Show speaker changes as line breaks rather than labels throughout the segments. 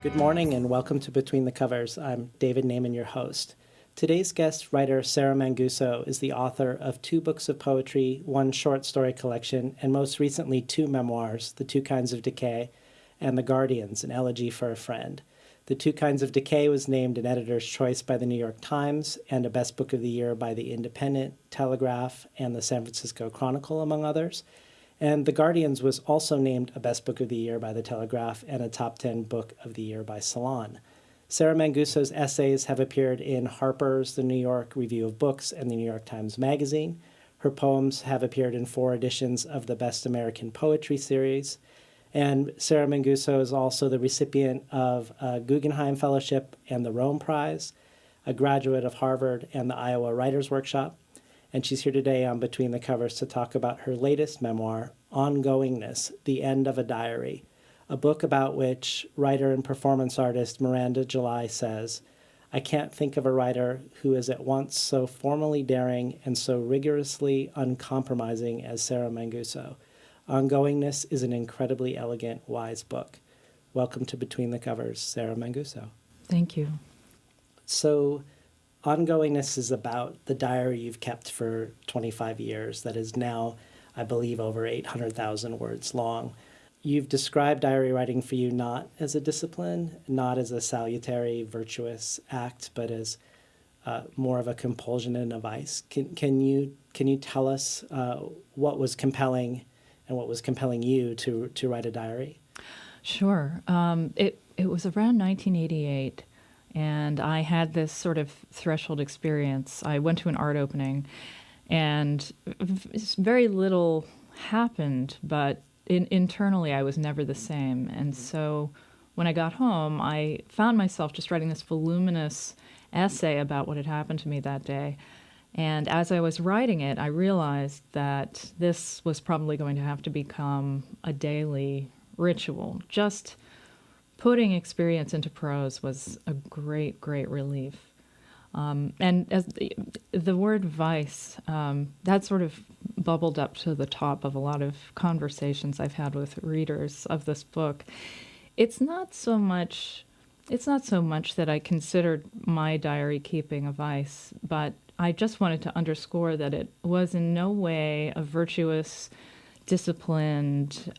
Good morning and welcome to Between the Covers. I'm David Naiman, your host. Today's guest writer, Sarah Manguso, is the author of 2 books of poetry, 1 short story collection, and most recently 2 memoirs, The Two Kinds of Decay and The Guardians, an elegy for a friend. The Two Kinds of Decay was named an editor's choice by the New York Times and a best book of the year by the Independent, Telegraph, and the San Francisco Chronicle, among others. And The Guardians was also named a Best Book of the Year by The Telegraph and a Top 10 Book of the Year by Salon. Sarah Manguso's essays have appeared in Harper's, the New York Review of Books, and the New York Times Magazine. Her poems have appeared in 4 editions of the Best American Poetry series. And Sarah Manguso is also the recipient of a Guggenheim Fellowship and the Rome Prize, a graduate of Harvard and the Iowa Writers Workshop. And she's here today on Between the Covers to talk about her latest memoir, Ongoingness, The End of a Diary, a book about which writer and performance artist Miranda July says, "I can't think of a writer who is at once so formally daring and so rigorously uncompromising as Sarah Manguso. Ongoingness is an incredibly elegant, wise book." Welcome to Between the Covers, Sarah Manguso.
Thank you.
So, Ongoingness is about the diary you've kept for 25 years that is now, I believe, over 800,000 words long. You've described diary writing for you not as a discipline, not as a salutary, virtuous act, but as more of a compulsion and a vice. Can you tell us what was compelling and what was compelling you to write a diary?
Sure. It was around 1988. And I had this sort of threshold experience. I went to an art opening, and very little happened, but internally I was never the same. And so when I got home, I found myself just writing this voluminous essay about what had happened to me that day. And as I was writing it, I realized that this was probably going to have to become a daily ritual. Just putting experience into prose was a great, great relief. And as the word vice, that sort of bubbled up to the top of a lot of conversations I've had with readers of this book. It's not so much that I considered my diary keeping a vice, but I just wanted to underscore that it was in no way a virtuous, disciplined,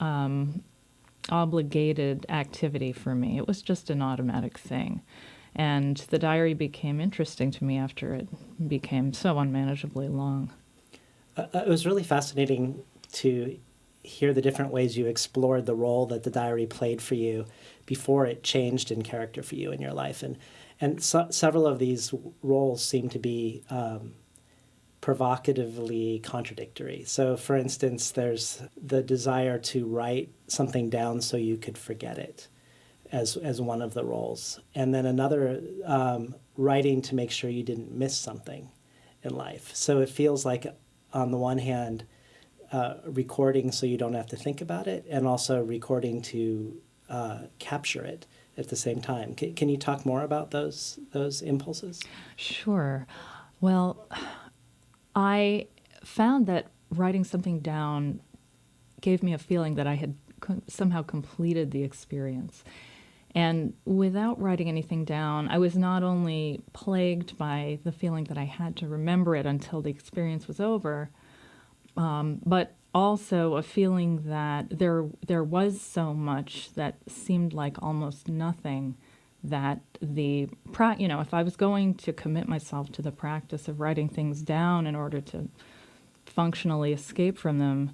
obligated activity for me. It was just an automatic thing. And the diary became interesting to me after it became so unmanageably long.
It was really fascinating to hear the different ways you explored the role that the diary played for you before it changed in character for you in your life. And several of these roles seem to be provocatively contradictory. So, for instance, there's the desire to write something down so you could forget it as one of the roles. And then another, writing to make sure you didn't miss something in life. So it feels like, on the one hand, recording so you don't have to think about it, and also recording to capture it at the same time. Can you talk more about those impulses?
Sure. Well, I found that writing something down gave me a feeling that I had somehow completed the experience. And without writing anything down, I was not only plagued by the feeling that I had to remember it until the experience was over, but also a feeling that there was so much that seemed like almost nothing, that if I was going to commit myself to the practice of writing things down in order to functionally escape from them,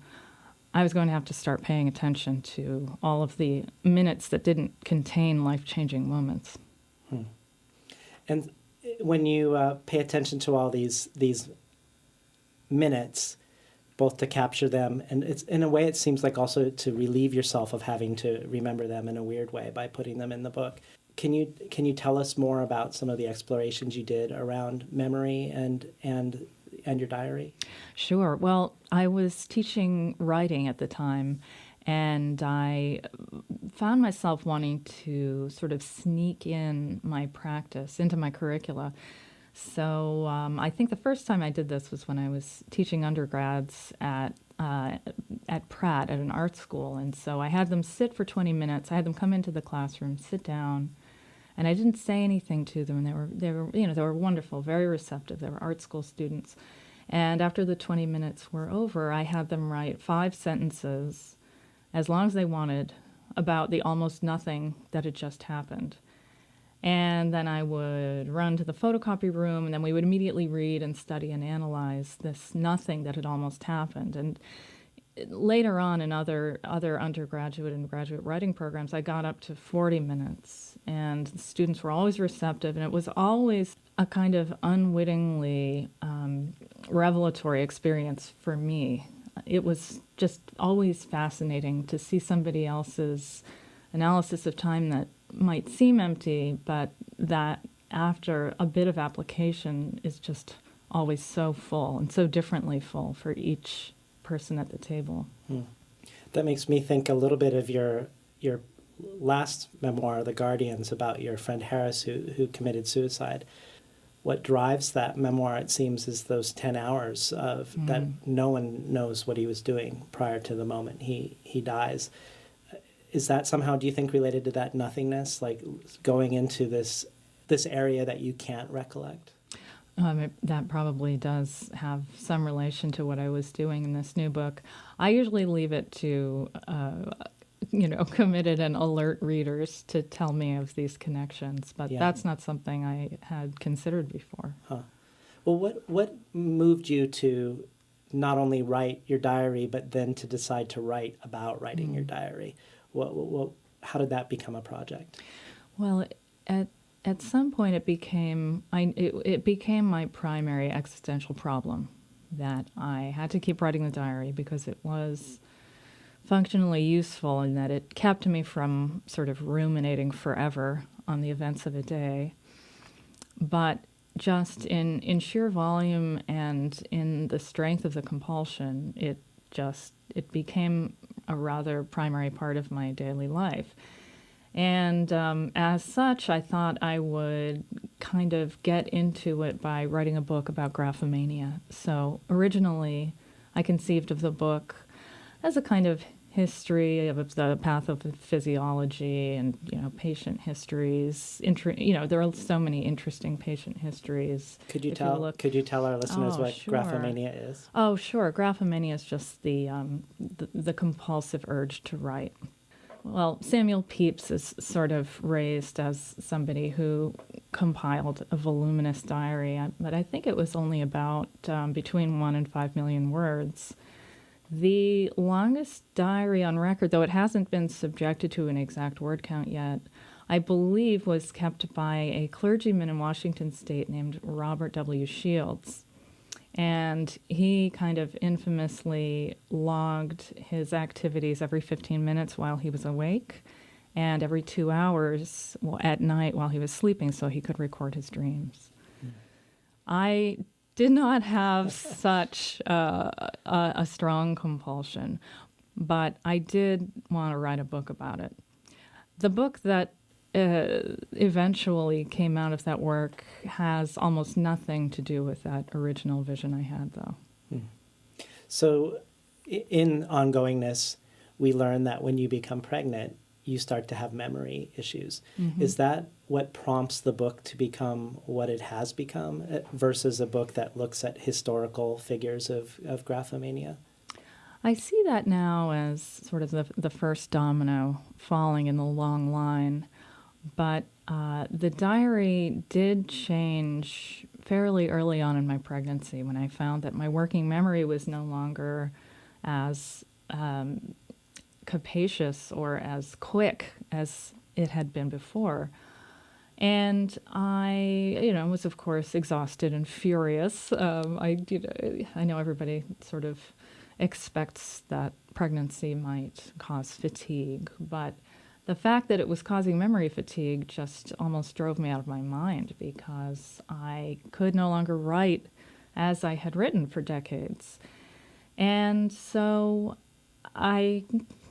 I was going to have to start paying attention to all of the minutes that didn't contain life-changing moments.
And when you pay attention to all these minutes, both to capture them, and it's in a way it seems like also to relieve yourself of having to remember them in a weird way by putting them in the book. Can you tell us more about some of the explorations you did around memory and your diary?
Sure. Well, I was teaching writing at the time, and I found myself wanting to sort of sneak in my practice into my curricula. So I think the first time I did this was when I was teaching undergrads at Pratt at an art school. And so I had them sit for 20 minutes. I had them come into the classroom, sit down, And I didn't say anything to them, and they were wonderful, very receptive. They were art school students. And after the 20 minutes were over, I had them write 5 sentences, as long as they wanted, about the almost nothing that had just happened. And then I would run to the photocopy room, and then we would immediately read and study and analyze this nothing that had almost happened. And later on in other undergraduate and graduate writing programs, I got up to 40 minutes, and the students were always receptive, and it was always a kind of unwittingly revelatory experience for me. It was just always fascinating to see somebody else's analysis of time that might seem empty, but that after a bit of application is just always so full and so differently full for each person at the table.
That makes me think a little bit of your last memoir, The Guardians, about your friend Harris who committed suicide. What drives that memoir, it seems, is those 10 hours of that no one knows what he was doing prior to the moment he dies. Is that somehow, do you think, related to that nothingness, like going into this area that you can't recollect?
That probably does have some relation to what I was doing in this new book. I usually leave it to, committed and alert readers to tell me of these connections, but that's not something I had considered before.
Huh. Well, what moved you to not only write your diary, but then to decide to write about writing your diary? How did that become a project?
Well, at some point it became my primary existential problem, that I had to keep writing the diary because it was functionally useful in that it kept me from sort of ruminating forever on the events of a day. But just in sheer volume and in the strength of the compulsion, it became a rather primary part of my daily life. And as such, I thought I would kind of get into it by writing a book about graphomania. So originally, I conceived of the book as a kind of history of the pathophysiology and, patient histories. There are so many interesting patient histories.
Could you tell our listeners what graphomania is?
Oh, sure. Graphomania is just the compulsive urge to write. Well, Samuel Pepys is sort of raised as somebody who compiled a voluminous diary, but I think it was only about between 1 and 5 million words. The longest diary on record, though it hasn't been subjected to an exact word count yet, I believe was kept by a clergyman in Washington State named Robert W. Shields. And he kind of infamously logged his activities every 15 minutes while he was awake and every 2 hours at night while he was sleeping so he could record his dreams. I did not have such a strong compulsion, but I did want to write a book about it. The book that eventually came out of that work has almost nothing to do with that original vision I had, though.
So in Ongoingness, we learn that when you become pregnant, you start to have memory issues. Is that what prompts the book to become what it has become versus a book that looks at historical figures of graphomania?
I see that now as sort of the first domino falling in the long line. But the diary did change fairly early on in my pregnancy when I found that my working memory was no longer as capacious or as quick as it had been before. And I, was of course exhausted and furious. I know everybody sort of expects that pregnancy might cause fatigue, but the fact that it was causing memory fatigue just almost drove me out of my mind because I could no longer write as I had written for decades. And so I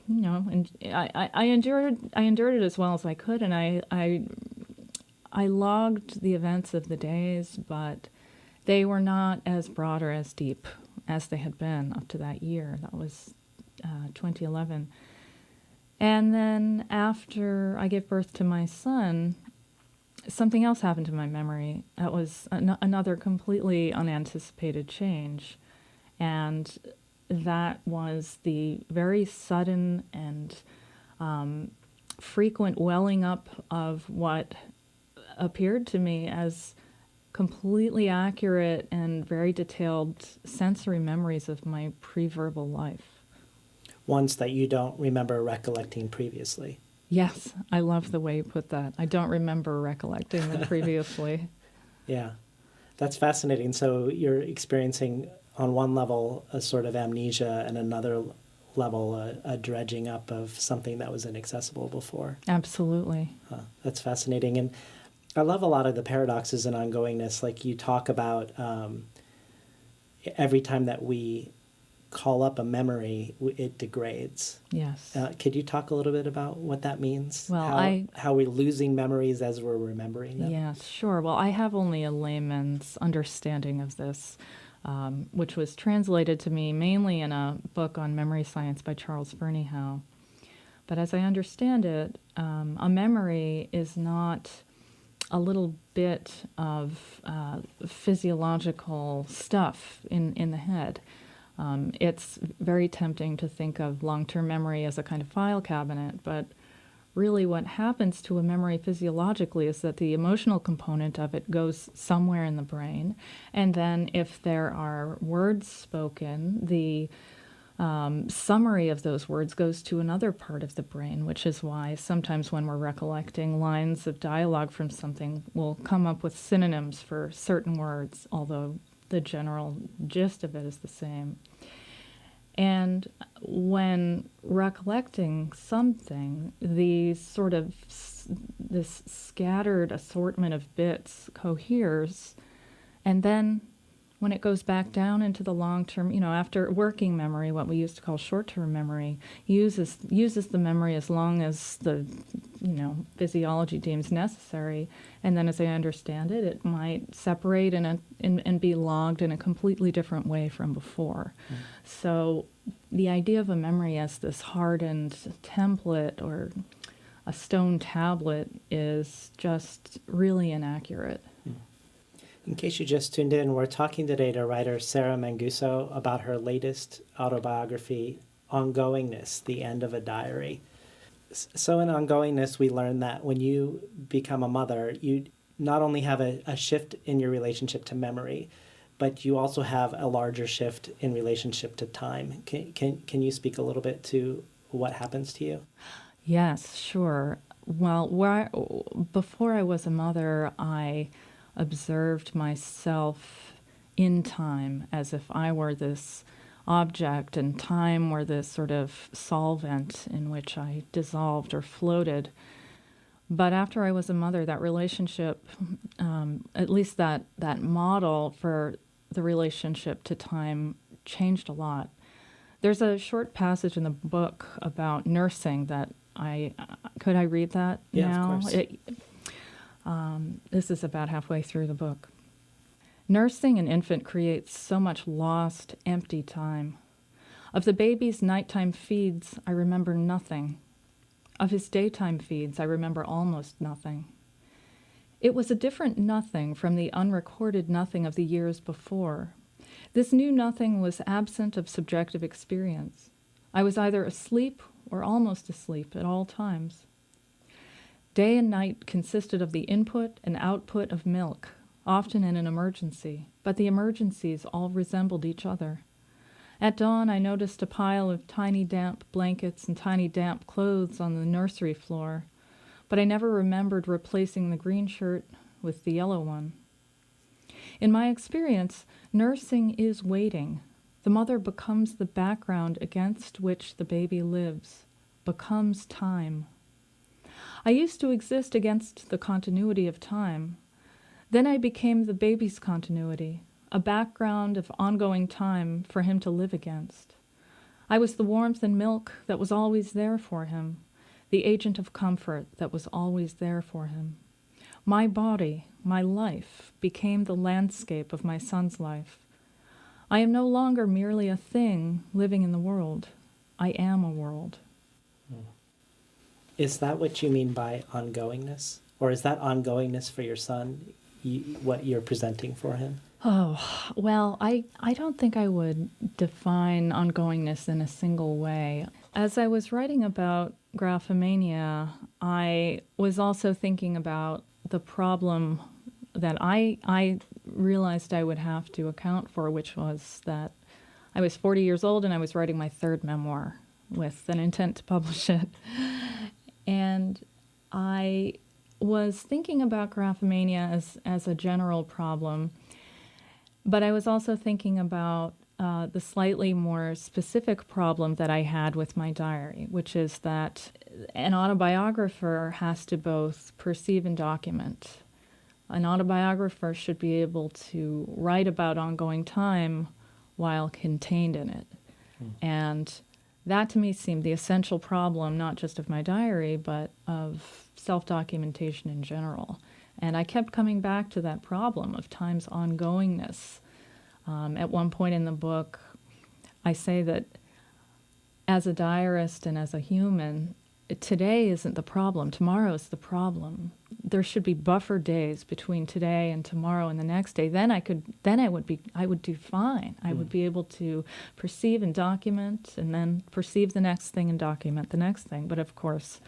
endured it as well as I could, and I logged the events of the days, but they were not as broad or as deep as they had been up to that year. That was 2011. And then after I gave birth to my son, something else happened to my memory. That was another completely unanticipated change. And that was the very sudden and frequent welling up of what appeared to me as completely accurate and very detailed sensory memories of my pre-verbal life.
Ones that you don't remember recollecting previously.
Yes, I love the way you put that. I don't remember recollecting them previously.
Yeah, that's fascinating. So you're experiencing, on one level, a sort of amnesia, and another level, a dredging up of something that was inaccessible before.
Absolutely.
That's fascinating. And I love a lot of the paradoxes in ongoingness. Like you talk about every time that we call up a memory, it degrades.
Yes.
Could you talk a little bit about what that means?
Well,
how we're losing memories as we're remembering them?
Yes, sure. Well, I have only a layman's understanding of this, which was translated to me mainly in a book on memory science by Charles Fernyhough. But as I understand it, a memory is not a little bit of physiological stuff in the head. It's very tempting to think of long-term memory as a kind of file cabinet, but really what happens to a memory physiologically is that the emotional component of it goes somewhere in the brain, and then if there are words spoken, the summary of those words goes to another part of the brain, which is why sometimes when we're recollecting lines of dialogue from something, we'll come up with synonyms for certain words, although the general gist of it is the same. And when recollecting something, these sort of this scattered assortment of bits coheres, and then when it goes back down into the long-term, after working memory, what we used to call short-term memory, uses the memory as long as the, physiology deems necessary, and then as I understand it, it might separate and be logged in a completely different way from before. Mm. So the idea of a memory as this hardened template or a stone tablet is just really inaccurate. Mm.
In case you just tuned in, we're talking today to writer Sarah Manguso about her latest autobiography, Ongoingness, The End of a Diary. So in Ongoingness, we learn that when you become a mother, you not only have a shift in your relationship to memory, but you also have a larger shift in relationship to time. Can you speak a little bit to what happens to you?
Yes, sure. Well, before I was a mother, I observed myself in time as if I were this object and time were this sort of solvent in which I dissolved or floated. But after I was a mother, that relationship, at least that model for the relationship to time changed a lot. There's a short passage in the book about nursing that could I read that now?
Of course.
This is about halfway through the book. Nursing an infant creates so much lost, empty time. Of the baby's nighttime feeds, I remember nothing. Of his daytime feeds, I remember almost nothing. It was a different nothing from the unrecorded nothing of the years before. This new nothing was absent of subjective experience. I was either asleep or almost asleep at all times. Day and night consisted of the input and output of milk, often in an emergency, but the emergencies all resembled each other. At dawn, I noticed a pile of tiny damp blankets and tiny damp clothes on the nursery floor, but I never remembered replacing the green shirt with the yellow one. In my experience, nursing is waiting. The mother becomes the background against which the baby lives, becomes time. I used to exist against the continuity of time. Then I became the baby's continuity, a background of ongoing time for him to live against. I was the warmth and milk that was always there for him, the agent of comfort that was always there for him. My body, my life, became the landscape of my son's life. I am no longer merely a thing living in the world. I am a world.
Is that what you mean by ongoingness? Or is that ongoingness for your son what you're presenting for him?
Oh, well, I don't think I would define ongoingness in a single way. As I was writing about graphomania, I was also thinking about the problem that I realized I would have to account for, which was that I was 40 years old and I was writing my third memoir with an intent to publish it. And I was thinking about graphomania as a general problem, but I was also thinking about the slightly more specific problem that I had with my diary, which is that an autobiographer has to both perceive and document. An autobiographer should be able to write about ongoing time while contained in it. And that to me seemed the essential problem, not just of my diary, but of self-documentation in general. And I kept coming back to that problem of time's ongoingness. At one point in the book, I say that as a diarist and as a human, today isn't the problem, tomorrow is the problem. There should be buffer days between today and tomorrow and the next day. Then I would do fine. I would be able to perceive and document, and then perceive the next thing and document the next thing. But of course,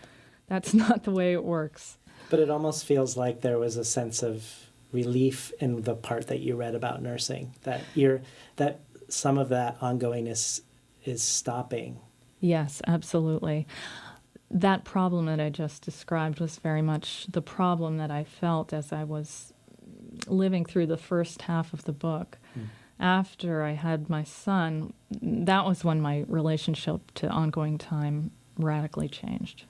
that's not the way it works.
But it almost feels like there was a sense of relief in the part that you read about nursing, that some of that ongoingness is stopping.
Yes, absolutely. That problem that I just described was very much the problem that I felt as I was living through the first half of the book. After I had my son, that was when my relationship to ongoing time radically changed.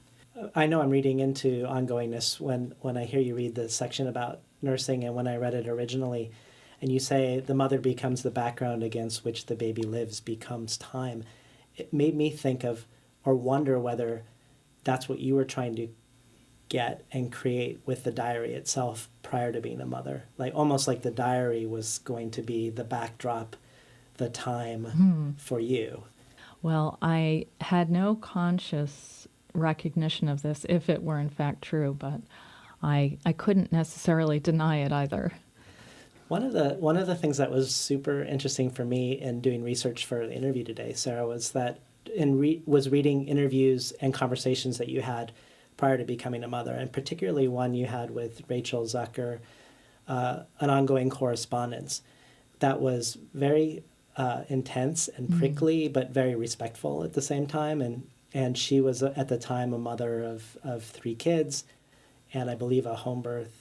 I know I'm reading into ongoingness when I hear you read the section about nursing, and when I read it originally, and you say the mother becomes the background against which the baby lives becomes time. It made me think of or wonder whether that's what you were trying to get and create with the diary itself prior to being a mother. Like almost like the diary was going to be the backdrop, the time for you.
Well, I had no conscious recognition of this, if it were in fact true, but I couldn't necessarily deny it either.
One of the things that was super interesting for me in doing research for the interview today, Sarah, was that was reading interviews and conversations that you had prior to becoming a mother, and particularly one you had with Rachel Zucker, an ongoing correspondence that was very intense and prickly, but very respectful at the same time. And she was at the time a mother of 3 kids, and I believe a home birth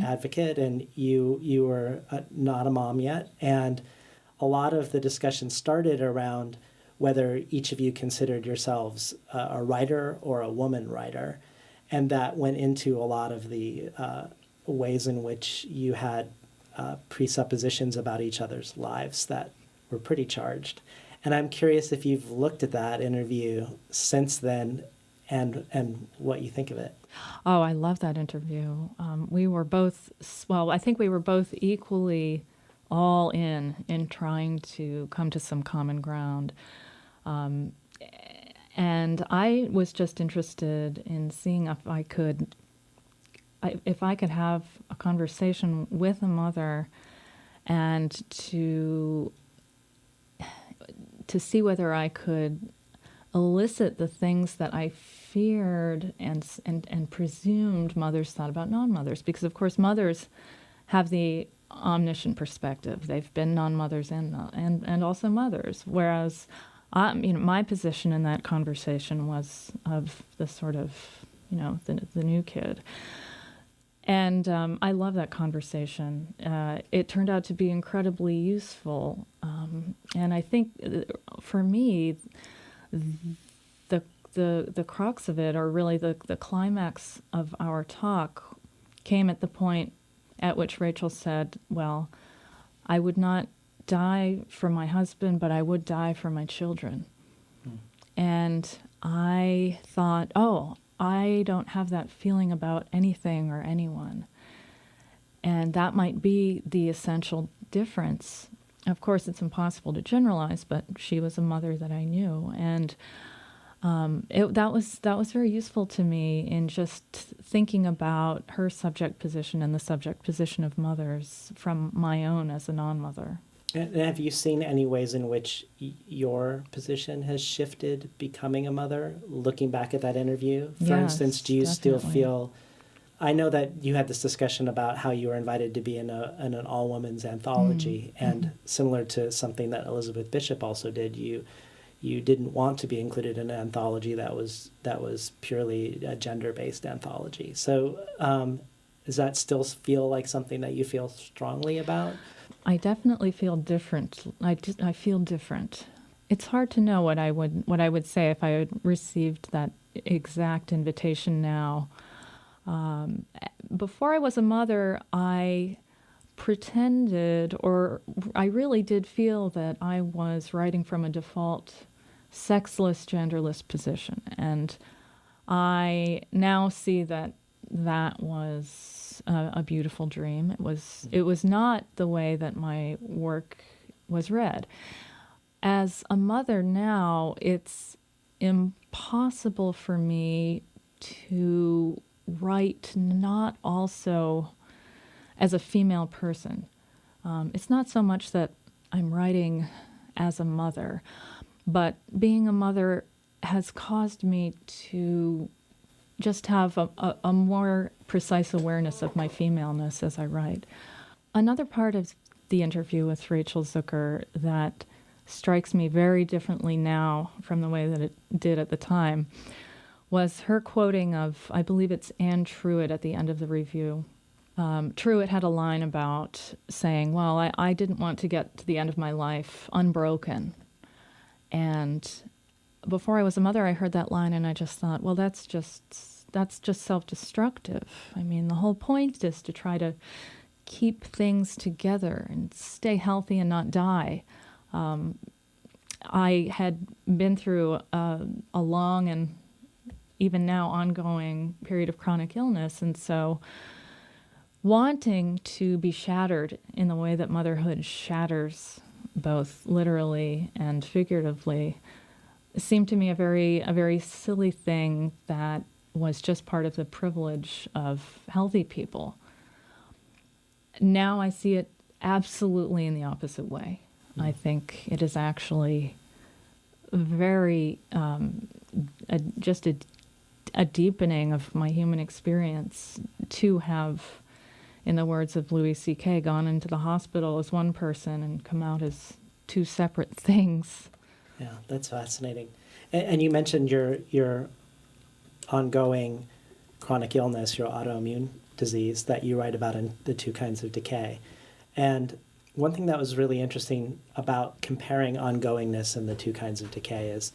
advocate, and you were not a mom yet. And a lot of the discussion started around whether each of you considered yourselves a writer or a woman writer. And that went into a lot of the ways in which you had presuppositions about each other's lives that were pretty charged. And I'm curious if you've looked at that interview since then and what you think of it.
Oh, I love that interview. We were both, well, I think we were both equally all in trying to come to some common ground. And I was just interested in seeing if I could have a conversation with a mother and to see whether I could elicit the things that I feared and presumed mothers thought about non-mothers. Because, of course, mothers have the omniscient perspective. They've been non-mothers and also mothers. Whereas, my position in that conversation was of the sort of, the new kid. And I love that conversation. It turned out to be incredibly useful. And I think for me, the crux of it, or really the climax of our talk, came at the point at which Rachel said, well, I would not die for my husband, but I would die for my children. And I thought, oh, I don't have that feeling about anything or anyone. And that might be the essential difference. Of course, it's impossible to generalize, but she was a mother that I knew. And That was very useful to me in just thinking about her subject position and the subject position of mothers from my own as a non-mother.
And have you seen any ways in which your position has shifted becoming a mother, looking back at that interview? For
Yes,
instance, do you still
definitely.
feel... I know that you had this discussion about how you were invited to be in an all-women's anthology, and similar to something that Elizabeth Bishop also did, you didn't want to be included in an anthology that was purely a gender-based anthology. So does that still feel like something that you feel strongly about?
I definitely feel different. I feel different. It's hard to know what I would say if I had received that exact invitation now. Before I was a mother, I pretended, or I really did feel that I was writing from a default sexless, genderless position. And I now see that that was a beautiful dream. It was not the way that my work was read. As a mother now, it's impossible for me to write not also as a female person. It's not so much that I'm writing as a mother, but being a mother has caused me to just have a more precise awareness of my femaleness as I write. Another part of the interview with Rachel Zucker that strikes me very differently now from the way that it did at the time was her quoting of, I believe it's Anne Truitt at the end of the review. Truitt had a line about saying, well, I didn't want to get to the end of my life unbroken. And before I was a mother, I heard that line and I just thought, well, that's just self-destructive. I mean, the whole point is to try to keep things together and stay healthy and not die. I had been through a long and even now ongoing period of chronic illness, and so wanting to be shattered in the way that motherhood shatters both literally and figuratively seemed to me a very silly thing that was just part of the privilege of healthy people. Now I see it absolutely in the opposite way. I think it is actually very just a deepening of my human experience to have, in the words of Louis C.K., gone into the hospital as one person and come out as two separate things.
Yeah, that's fascinating. And you mentioned your ongoing chronic illness, your autoimmune disease that you write about in The Two Kinds of Decay. And one thing that was really interesting about comparing ongoingness and The Two Kinds of Decay is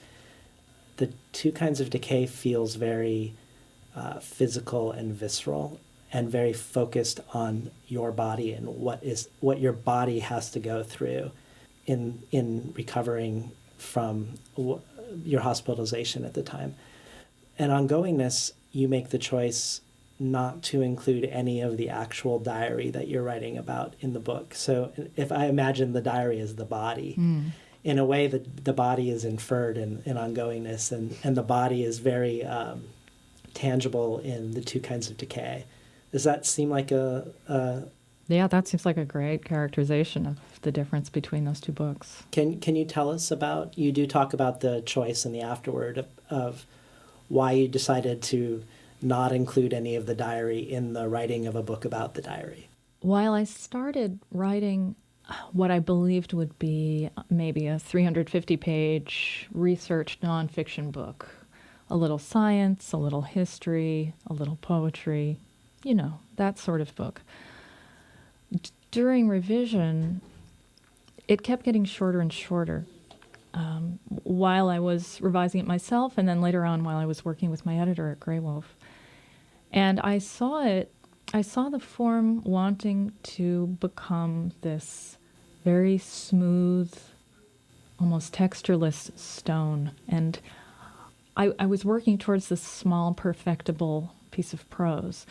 The Two Kinds of Decay feels very physical and visceral and very focused on your body and what your body has to go through in recovering from your hospitalization at the time. And ongoingness, you make the choice not to include any of the actual diary that you're writing about in the book. So if I imagine the diary as the body, in a way the body is inferred in ongoingness, and the body is very tangible in The Two Kinds of Decay. Does that seem like
Yeah, that seems like a great characterization of the difference between those two books.
Can you tell us about, you do talk about the choice in the afterword of why you decided to not include any of the diary in the writing of a book about the diary?
While I started writing what I believed would be maybe a 350-page research nonfiction book, a little science, a little history, a little poetry, that sort of book. During revision, it kept getting shorter and shorter. While I was revising it myself, and then later on while I was working with my editor at Grey Wolf. And I saw the form wanting to become this very smooth, almost textureless stone. And I was working towards this small, perfectible piece of prose.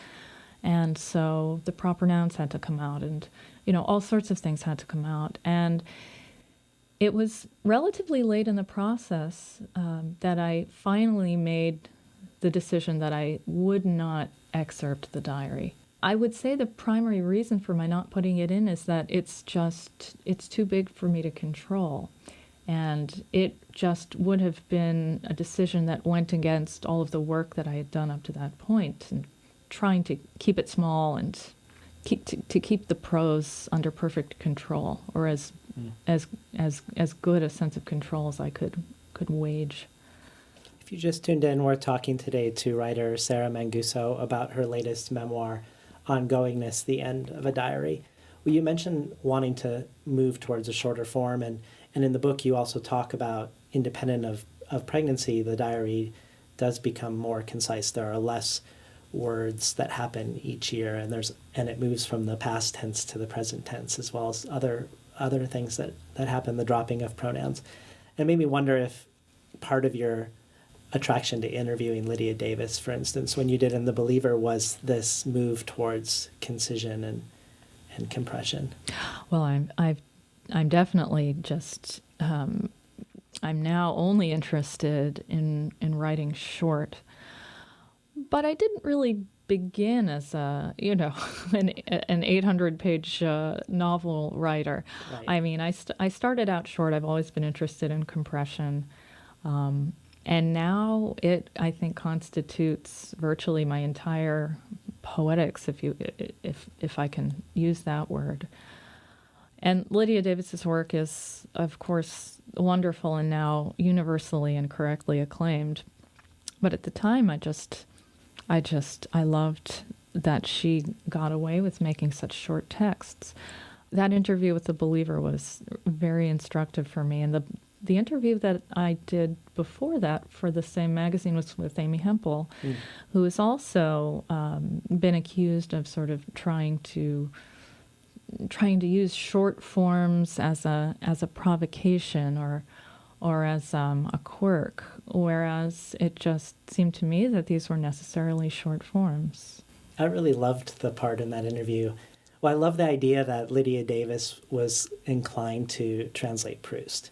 And so the proper nouns had to come out, and all sorts of things had to come out. And It was relatively late in the process that I finally made the decision that I would not excerpt the diary. I would say the primary reason for my not putting it in is that it's too big for me to control. And it just would have been a decision that went against all of the work that I had done up to that point, and trying to keep it small and keep the prose under perfect control, or as good a sense of control as I could wage.
If you just tuned in, we're talking today to writer Sarah Manguso about her latest memoir, Ongoingness, The End of a Diary. Well, you mentioned wanting to move towards a shorter form, and in the book you also talk about, independent of pregnancy, the diary does become more concise. There are less words that happen each year, and it moves from the past tense to the present tense, as well as other things that happen, the dropping of pronouns. And it made me wonder if part of your attraction to interviewing Lydia Davis, for instance, when you did in The Believer, was this move towards concision and compression.
Well, I'm definitely just I'm now only interested in writing short, but I didn't really begin as an 800-page novel writer.
Right.
I mean, I started out short. I've always been interested in compression. And now I think, constitutes virtually my entire poetics, if I can use that word. And Lydia Davis's work is, of course, wonderful and now universally and correctly acclaimed. But at the time, I loved that she got away with making such short texts. That interview with The Believer was very instructive for me, and the interview that I did before that for the same magazine was with Amy Hempel, who has also been accused of sort of trying to use short forms as a provocation or as a quirk, whereas it just seemed to me that these were necessarily short forms.
I really loved the part in that interview. Well, I love the idea that Lydia Davis was inclined to translate Proust,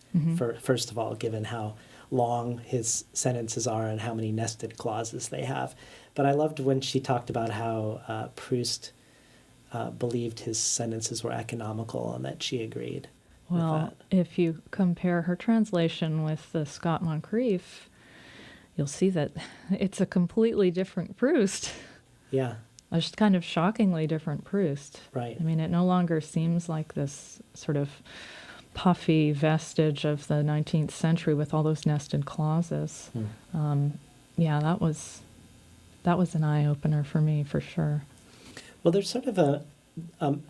first of all, given how long his sentences are and how many nested clauses they have. But I loved when she talked about how Proust believed his sentences were economical and that she agreed with that.
If you compare her translation with Scott Moncrief, you'll see that it's a completely different Proust.
Yeah.
A kind of shockingly different Proust.
Right.
I mean, it no longer seems like this sort of puffy vestige of the 19th century with all those nested clauses. Yeah, that was an eye-opener for me, for sure.
Well, there's sort of a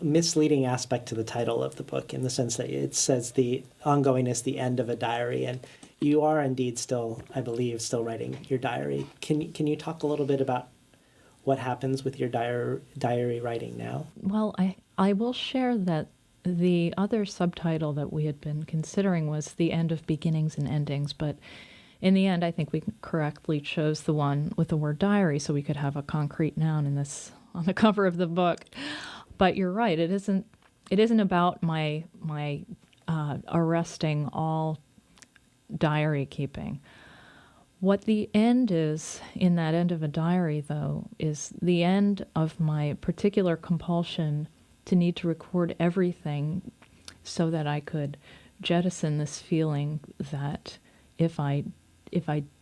misleading aspect to the title of the book, in the sense that it says the ongoingness, the end of a diary, and you are indeed still, I believe, still writing your diary. Can you talk a little bit about what happens with your diary writing now?
Well, I will share that the other subtitle that we had been considering was The End of Beginnings and Endings, but in the end, I think we correctly chose the one with the word diary so we could have a concrete noun on the cover of the book. But you're right, it isn't about my arresting all diary keeping. What the end is in that end of a diary, though, is the end of my particular compulsion to need to record everything so that I could jettison this feeling that if I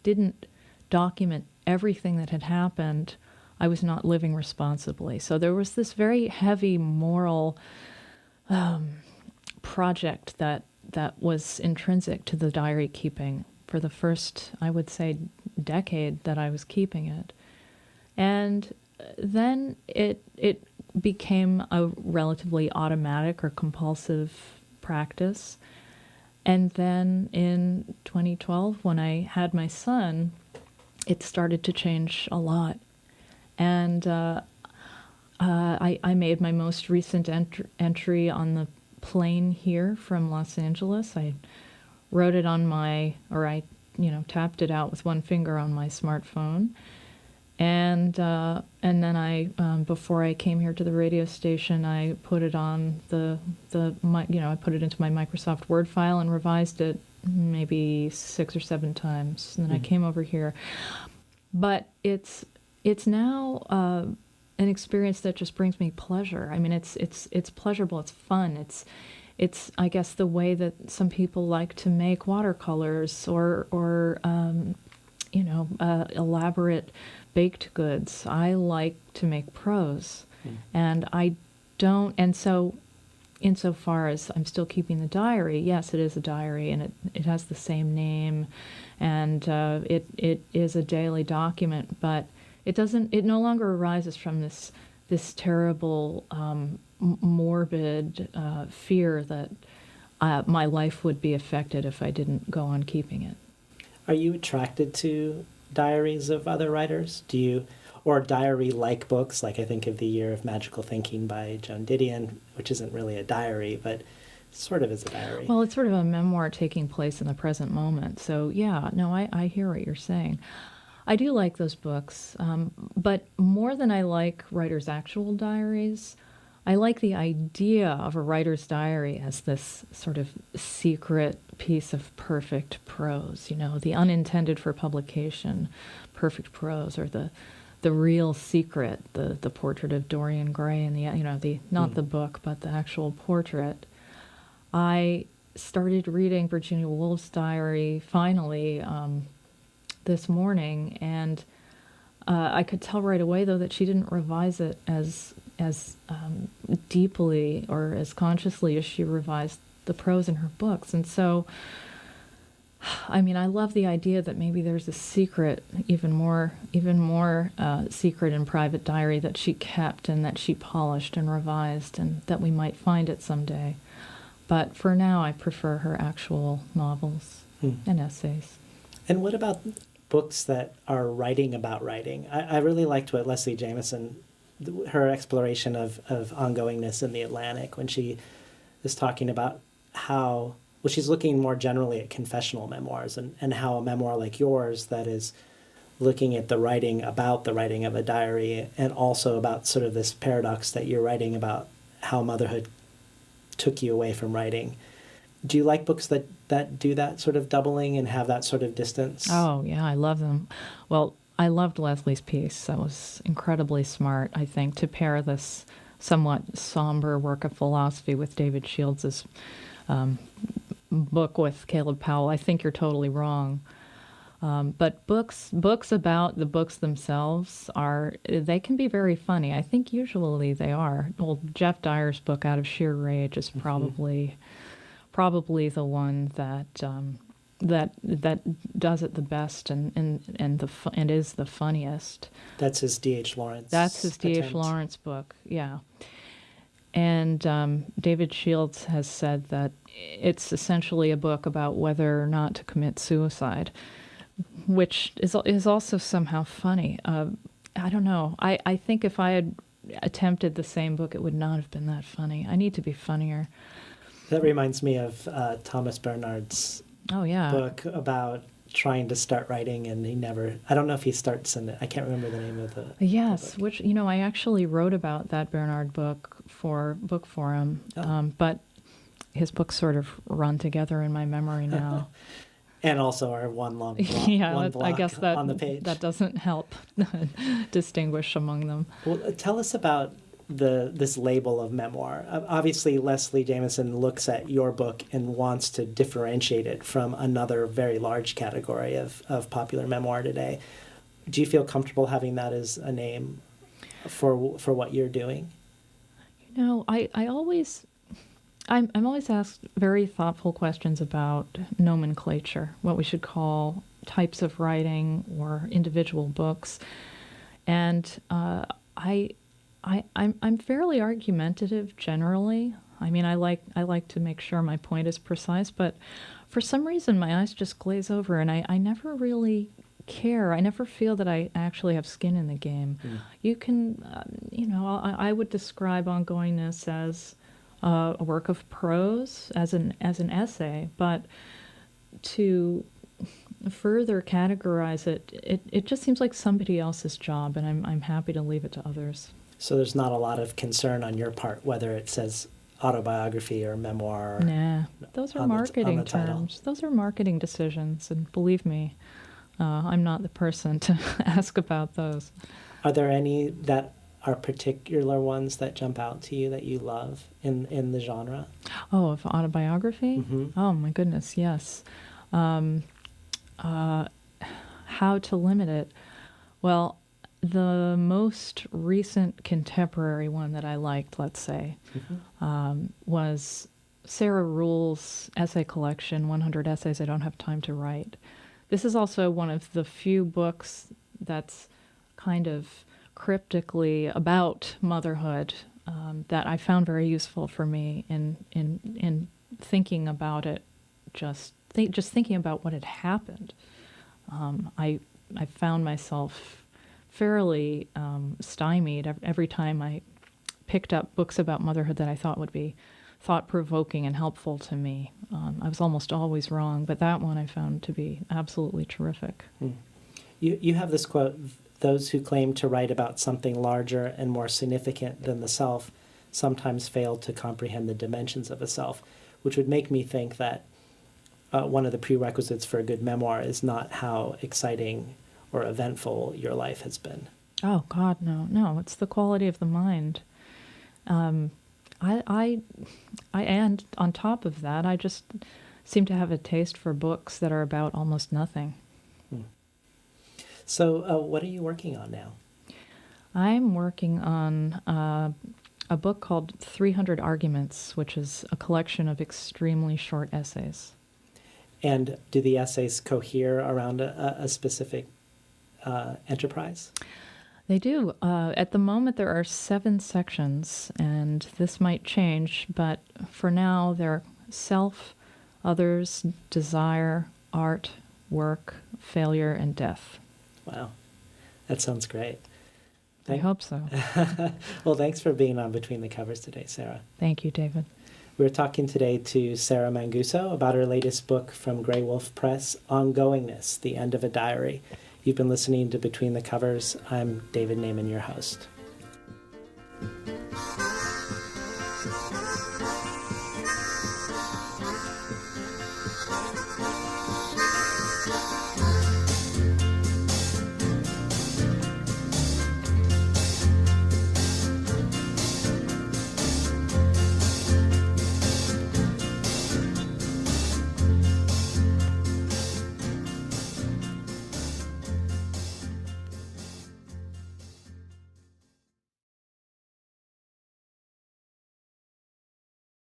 didn't document everything that had happened, I was not living responsibly. So there was this very heavy moral project that was intrinsic to the diary keeping for the first, I would say, decade that I was keeping it. And then it became a relatively automatic or compulsive practice. And then in 2012, when I had my son, it started to change a lot. And I made my most recent entry on the plane here from Los Angeles. I wrote it on I tapped it out with one finger on my smartphone. And then I before I came here to the radio station, I put it on I put it into my Microsoft Word file and revised it maybe 6 or 7 times. And then I came over here, but it's now an experience that just brings me pleasure. I mean, it's pleasurable. It's fun. It's I guess the way that some people like to make watercolors or elaborate baked goods. I like to make prose, and I don't. And so, insofar as I'm still keeping the diary, yes, it is a diary, and it has the same name, and it is a daily document. But it doesn't. It no longer arises from this terrible morbid fear that my life would be affected if I didn't go on keeping it.
Are you attracted to diaries of other writers? Or diary-like books, like I think of The Year of Magical Thinking by Joan Didion, which isn't really a diary, but sort of is a diary.
Well, it's sort of a memoir taking place in the present moment. So yeah, no, I hear what you're saying. I do like those books, but more than I like writers' actual diaries, I like the idea of a writer's diary as this sort of secret piece of perfect prose, the unintended for publication perfect prose, or the real secret, the portrait of Dorian Gray, and the not the book, but the actual portrait. I started reading Virginia Woolf's diary finally this morning, and I could tell right away, though, that she didn't revise it as deeply or as consciously as she revised the prose in her books. And so, I mean, I love the idea that maybe there's a secret, even more secret and private diary that she kept and that she polished and revised, and that we might find it someday. But for now, I prefer her actual novels and essays.
And what about books that are writing about writing? I really liked what Leslie Jameson, her exploration of ongoingness in the Atlantic, when she is talking about how, well, she's looking more generally at confessional memoirs, and how a memoir like yours that is looking at the writing about the writing of a diary, and also about sort of this paradox that you're writing about how motherhood took you away from writing. Do you like books that do that sort of doubling and have that sort of distance?
Oh, yeah, I love them. Well, I loved Leslie's piece. That was incredibly smart, I think, to pair this somewhat somber work of philosophy with David Shields' book with Caleb Powell. I think you're totally wrong. But books about the books themselves they can be very funny. I think usually they are. Well, Jeff Dyer's book, Out of Sheer Rage, is probably the one that does it the best and is the funniest.
That's his D.H. Lawrence.
That's his D.H. Lawrence book, yeah. And David Shields has said that it's essentially a book about whether or not to commit suicide, which is also somehow funny. I don't know. I think if I had attempted the same book, it would not have been that funny. I need to be funnier.
That reminds me of Thomas Bernhard's book about trying to start writing, and he never, I don't know if he starts in it. I can't remember the name of the
Yes,
the book.
which, I actually wrote about that Bernhard book for Book Forum, but his books sort of run together in my memory now.
And also are one long block, one block
I guess that,
on the page.
that doesn't help distinguish among them.
Well, tell us about this label of memoir. Obviously, Leslie Jameson looks at your book and wants to differentiate it from another very large category of popular memoir today. Do you feel comfortable having that as a name for what you're doing?
I'm always asked very thoughtful questions about nomenclature, what we should call types of writing or individual books, and I'm fairly argumentative generally. I mean, I like to make sure my point is precise, but for some reason my eyes just glaze over, and I never really care. I never feel that I actually have skin in the game. You can, I would describe Ongoingness as a work of prose, as an essay, but to further categorize it, it just seems like somebody else's job, and I'm happy to leave it to others.
So there's not a lot of concern on your part whether it says autobiography or memoir.
Nah, those are
on the
marketing
title.
terms. Those are marketing decisions, and believe me, I'm not the person to ask about those.
Are there any that are particular ones that jump out to you that you love in the genre?
Oh, of autobiography?
Mm-hmm.
Oh my goodness, yes. How to limit it? Well, the most recent contemporary one that I liked, let's say, was Sarah Ruhl's essay collection, 100 Essays I Don't Have Time to Write. This is also one of the few books that's kind of cryptically about motherhood that I found very useful for me in thinking about it, just thinking about what had happened. I found myself fairly stymied every time I picked up books about motherhood that I thought would be thought-provoking and helpful to me. I was almost always wrong, but that one I found to be absolutely terrific.
You have this quote, "Those who claim to write about something larger and more significant than the self sometimes fail to comprehend the dimensions of a self," which would make me think that one of the prerequisites for a good memoir is not how exciting or eventful your life has been.
Oh God, no! It's the quality of the mind. I and on top of that, I just seem to have a taste for books that are about almost nothing.
So, what are you working on now?
I'm working on a book called 300 Arguments, which is a collection of extremely short essays.
And do the essays cohere around a specific enterprise?
They do. At the moment, there are 7 sections, and this might change, but for now, they're self, others, desire, art, work, failure, and death.
Wow, that sounds great.
I hope so.
Well, thanks for being on Between the Covers today, Sarah.
Thank you, David.
We're talking today to Sarah Manguso about her latest book from Grey Wolf Press, Ongoingness, The End of a Diary. You've been listening to Between the Covers. I'm David Naiman, your host.